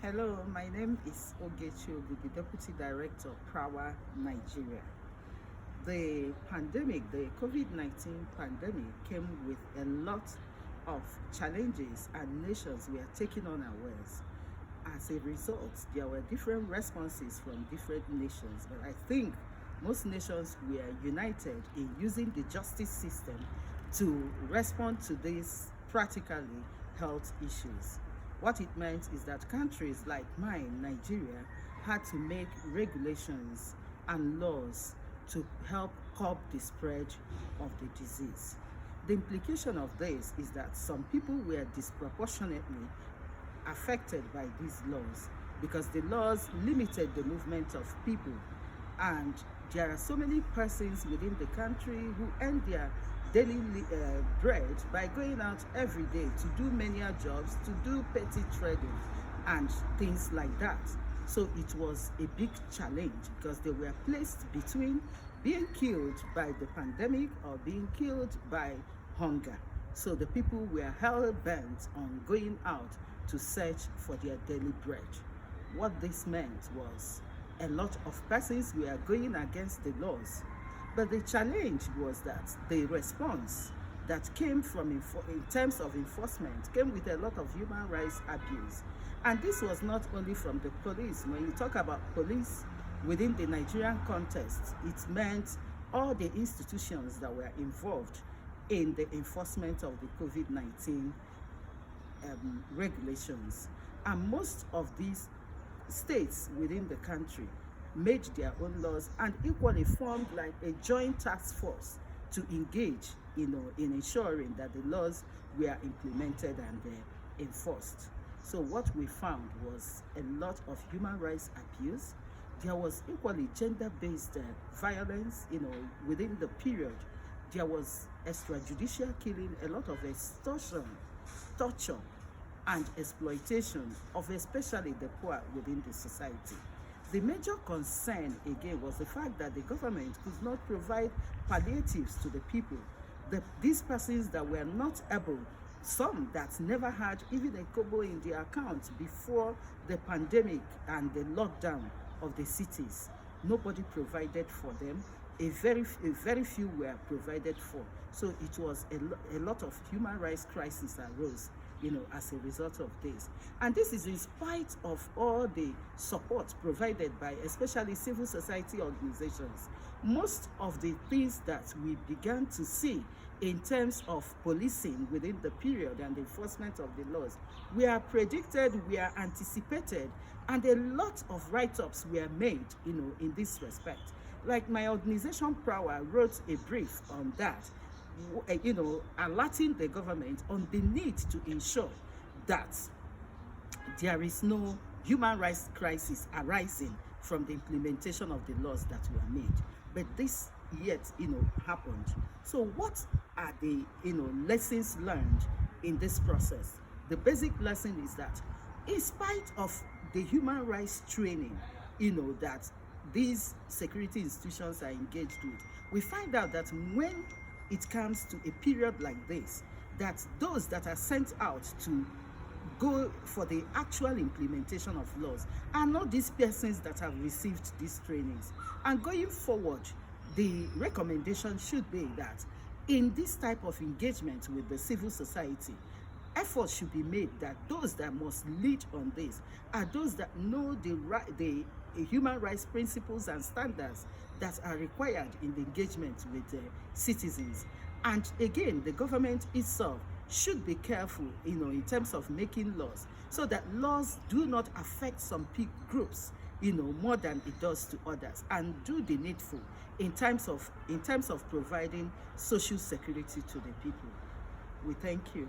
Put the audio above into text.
Hello, my name is Ogechi Ogu, the Deputy Director, Prawa, Nigeria. The pandemic, the COVID-19 pandemic, came with a lot of challenges and nations were taking unawares. As a result, there were different responses from different nations, but I think most nations were united in using the justice system to respond to these practically health issues. What it meant is that countries like mine, Nigeria, had to make regulations and laws to help curb the spread of the disease. The implication of this is that some people were disproportionately affected by these laws because the laws limited the movement of people, and there are so many persons within the country who earn their daily bread by going out every day to do menial jobs, to do petty trading and things like that. So it was a big challenge because they were placed between being killed by the pandemic or being killed by hunger. So the people were hell bent on going out to search for their daily bread. What this meant was a lot of persons were going against the laws. But the challenge was that the response that came from in terms of enforcement came with a lot of human rights abuse. And this was not only from the police. When you talk about police within the Nigerian context, it meant all the institutions that were involved in the enforcement of the COVID-19 regulations. And most of these states within the country made their own laws and equally formed like a joint task force to engage in ensuring that the laws were implemented and enforced. So what we found was a lot of human rights abuse. There was equally gender-based violence, within the period. There was extrajudicial killing, a lot of extortion, torture, and exploitation of especially the poor within the society. The major concern again was the fact that the government could not provide palliatives to the people. These persons that were not able, some that never had even a kobo in their account before the pandemic and the lockdown of the cities, nobody provided for them. A very few were provided for. So it was a lot of human rights crisis arose, as a result of this. And this is in spite of all the support provided by especially civil society organizations. Most of the things that we began to see in terms of policing within the period and the enforcement of the laws were predicted, were anticipated, and a lot of write-ups were made, in this respect. Like my organization, Prawa, wrote a brief on that, alerting the government on the need to ensure that there is no human rights crisis arising from the implementation of the laws that were made. But this yet, happened. So what are the, lessons learned in this process? The basic lesson is that in spite of the human rights training, that these security institutions are engaged with, we find out that when it comes to a period like this, that those that are sent out to go for the actual implementation of laws are not these persons that have received these trainings. And going forward, the recommendation should be that in this type of engagement with the civil society, efforts should be made that those that must lead on this are those that know the human rights principles and standards that are required in the engagement with citizens. And again, the government itself should be careful, in terms of making laws, so that laws do not affect some groups, more than it does to others, and do the needful in terms of providing social security to the people. We thank you.